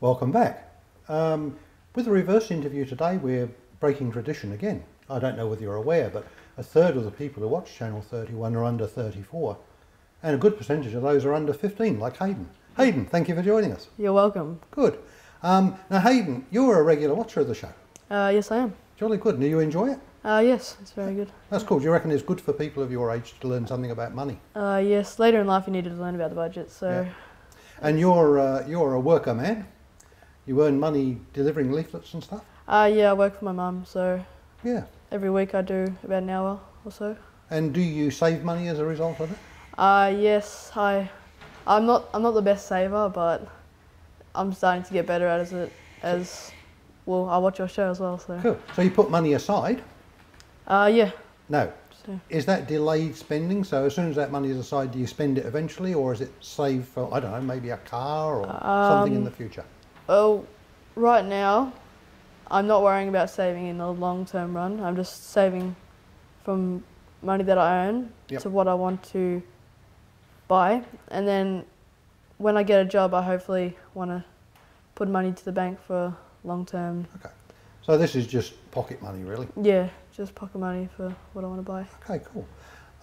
Welcome back. With the reverse interview today, we're breaking tradition again. I don't know whether you're aware, but a third of the people who watch Channel 31 are under 34, and a good percentage of those are under 15, like Hayden. Hayden, thank you for joining us. You're welcome. Good. Now, Hayden, you're a regular watcher of the show. Yes, I am. Jolly good. Do you enjoy it? Yes, it's very good. That's cool. Do you reckon it's good for people of your age to learn something about money? Yes, later in life you needed to learn about the budget, so... Yeah. And you're a worker man. You earn money delivering leaflets and stuff? Yeah, I work for my mum, so Yeah. every week I do about an hour or so. And do you save money as a result of it? Yes, I'm not the best saver, but I'm starting to get better at it as well. I watch your show as well, so... Cool. So you put money aside? Yeah. No. So, Is that delayed spending? So as soon as that money is aside, do you spend it eventually, or is it saved for, I don't know, maybe a car or something in the future? well, right now, I'm not worrying about saving in the long-term run. I'm just saving from money that I earn to what I want to buy. And then when I get a job, I hopefully want to put money to the bank for long-term. Okay. So this is just pocket money, really? Yeah, just pocket money for what I want to buy. Okay, cool.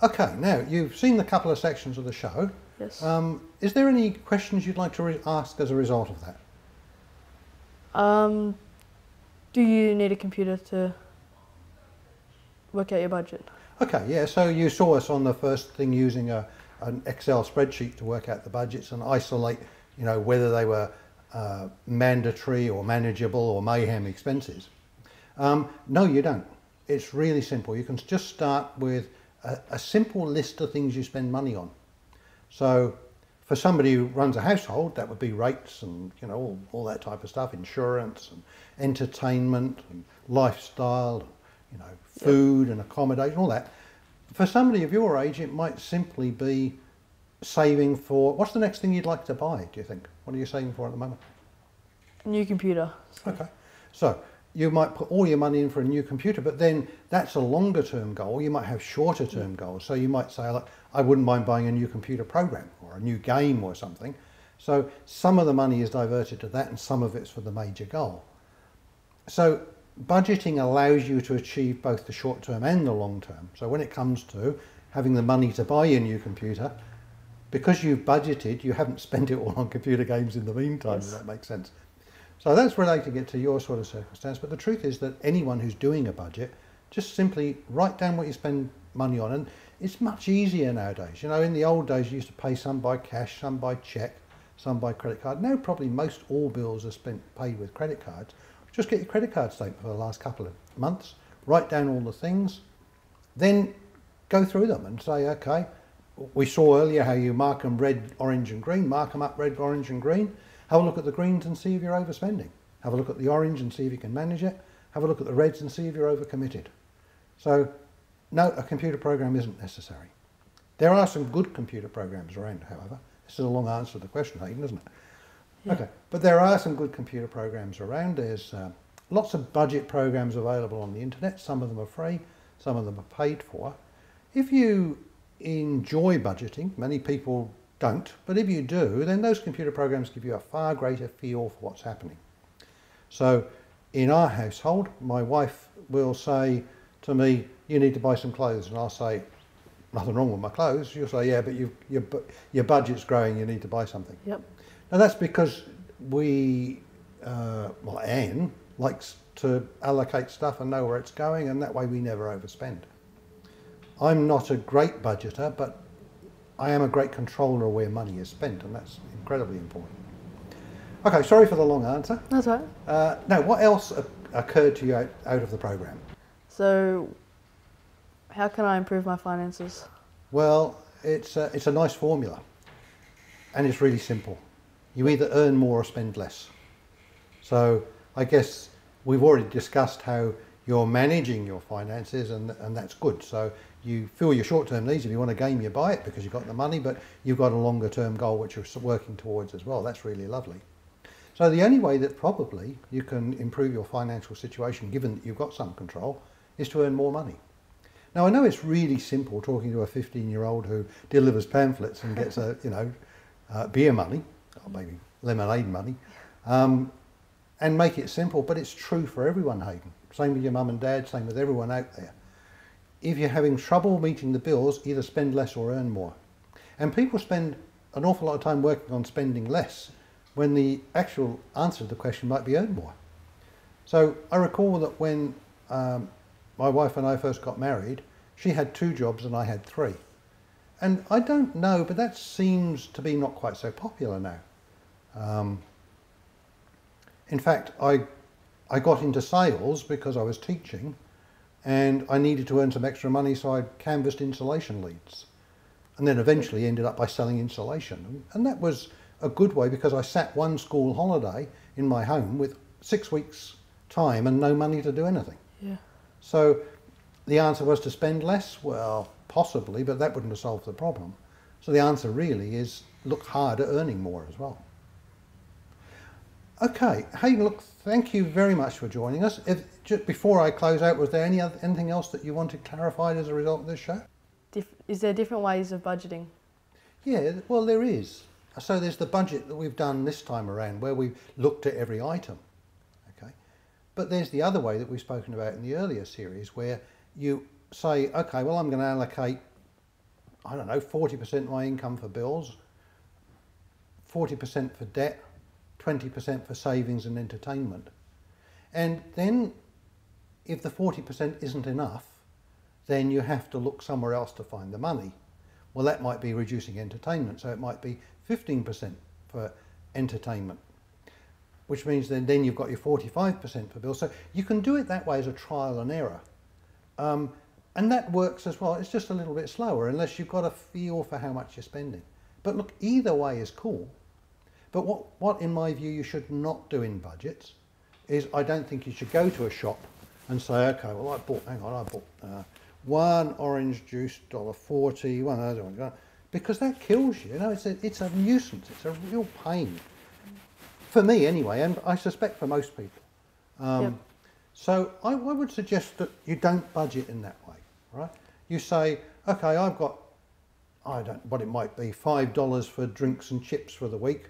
Okay, now you've seen the couple of sections of the show. Yes. Is there any questions you'd like to ask as a result of that? Do you need a computer to work out your budget? Okay, yeah, so you saw us on the first thing using an Excel spreadsheet to work out the budgets and isolate, you know, whether they were mandatory or manageable or mayhem expenses. No, you don't. It's really simple. You can just start with a simple list of things you spend money on. So for somebody who runs a household, that would be rates and, you know, all that type of stuff, insurance and entertainment and lifestyle, you know, food and accommodation, all that. For somebody of your age, it might simply be saving for, what's the next thing you'd like to buy, do you think? What are you saving for at the moment? A new computer. Okay, so you might put all your money in for a new computer, but then that's a longer term goal. You might have shorter term goals. So you might say, like, I wouldn't mind buying a new computer program or a new game or something. So some of the money is diverted to that and some of it's for the major goal. So budgeting allows you to achieve both the short term and the long term. So when it comes to having the money to buy a new computer, because you've budgeted, you haven't spent it all on computer games in the meantime, if that makes sense. So that's relating it to your sort of circumstance. But the truth is that anyone who's doing a budget, just simply write down what you spend money on. And it's much easier nowadays. You know, in the old days, you used to pay some by cash, some by cheque, some by credit card. Now probably most all bills are paid with credit cards. Just get your credit card statement for the last couple of months, write down all the things, then go through them and say, okay, we saw earlier how you mark them red, orange and green, mark them up red, orange and green. Have a look at the greens and see if you're overspending. Have a look at the orange and see if you can manage it. Have a look at the reds and see if you're overcommitted. So, no, a computer program isn't necessary. There are some good computer programs around, however. This is a long answer to the question, Hayden, isn't it? Yeah. Okay, but there are some good computer programs around. There's lots of budget programs available on the internet. Some of them are free, some of them are paid for. If you enjoy budgeting, many people don't, but if you do, then those computer programs give you a far greater feel for what's happening. So in our household, my wife will say to me, you need to buy some clothes, and I'll say, nothing wrong with my clothes. She'll say, yeah, but your budget's growing, you need to buy something. Yep. Now that's because Anne likes to allocate stuff and know where it's going, and that way we never overspend. I'm not a great budgeter, but I am a great controller of where money is spent, and that's incredibly important. Okay, sorry for the long answer. That's right. Now, what else occurred to you out of the program? So, how can I improve my finances? Well, it's a nice formula, and it's really simple. You either earn more or spend less. So I guess we've already discussed how you're managing your finances, and that's good. So you fill your short-term needs. If you want a game, you buy it because you've got the money, but you've got a longer-term goal which you're working towards as well. That's really lovely. So the only way that probably you can improve your financial situation, given that you've got some control, is to earn more money. Now I know it's really simple talking to a 15-year-old who delivers pamphlets and gets beer money, or maybe lemonade money. And make it simple, but it's true for everyone, Hayden. Same with your mum and dad, same with everyone out there. If you're having trouble meeting the bills, either spend less or earn more. And people spend an awful lot of time working on spending less when the actual answer to the question might be earn more. So I recall that when my wife and I first got married, she had 2 jobs and I had 3. And I don't know, but that seems to be not quite so popular now. In fact, I got into sales because I was teaching and I needed to earn some extra money, so I canvassed insulation leads. And then eventually ended up by selling insulation. And that was a good way because I sat one school holiday in my home with 6 weeks time and no money to do anything. Yeah. So the answer was to spend less? Well, possibly, but that wouldn't have solved the problem. So the answer really is look hard at earning more as well. Okay, Hayden, look, thank you very much for joining us. Just before I close out, was there anything else that you wanted clarified as a result of this show? Is there different ways of budgeting? Yeah, well, there is. So there's the budget that we've done this time around where we've looked at every item. Okay, but there's the other way that we've spoken about in the earlier series where you say, okay, well, I'm going to allocate, I don't know, 40% of my income for bills, 40% for debt, 20% for savings and entertainment. And then if the 40% isn't enough, then you have to look somewhere else to find the money. Well, that might be reducing entertainment, so it might be 15% for entertainment, which means then you've got your 45% for bills. So you can do it that way as a trial and error. And that works as well. It's just a little bit slower unless you've got a feel for how much you're spending. But look, either way is cool. But what in my view you should not do in budgets is I don't think you should go to a shop and say, okay, well I bought one orange juice, $1.40, one other one, because that kills you. You know, it's a nuisance. It's a real pain for me anyway, and I suspect for most people. Yep. So I would suggest that you don't budget in that way, right? You say, okay, I've got, I don't know what it might be, $5 for drinks and chips for the week,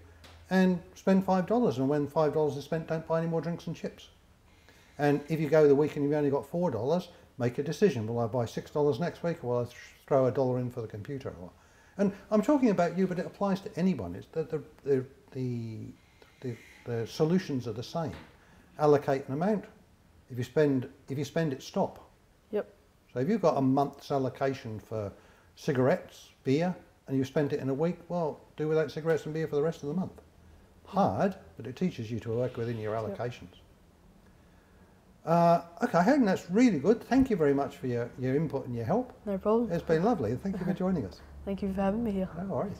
and spend $5. And when $5 is spent, don't buy any more drinks and chips. And if you go the week and you've only got $4, make a decision. Will I buy $6 next week, or will I throw $1 in for the computer? And I'm talking about you, but it applies to anyone. It's the solutions are the same. Allocate an amount. If you spend it, stop. Yep. So if you've got a month's allocation for cigarettes, beer, and you spent it in a week, well, do without cigarettes and beer for the rest of the month. Hard, but it teaches you to work within your allocations. Yep. Okay, Hayden, that's really good. Thank you very much for your input and your help. No problem. It's been lovely. Thank you for joining us. Thank you for having me here. No worries.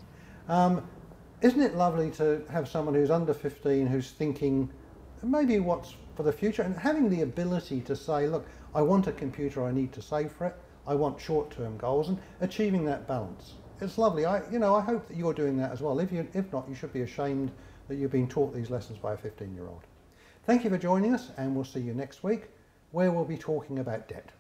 Isn't it lovely to have someone who's under 15 who's thinking maybe what's for the future and having the ability to say, look, I want a computer, I need to save for it, I want short-term goals, and achieving that balance. It's lovely. I hope that you're doing that as well. If not, you should be ashamed that you've been taught these lessons by a 15-year-old. Thank you for joining us, and we'll see you next week, where we'll be talking about debt.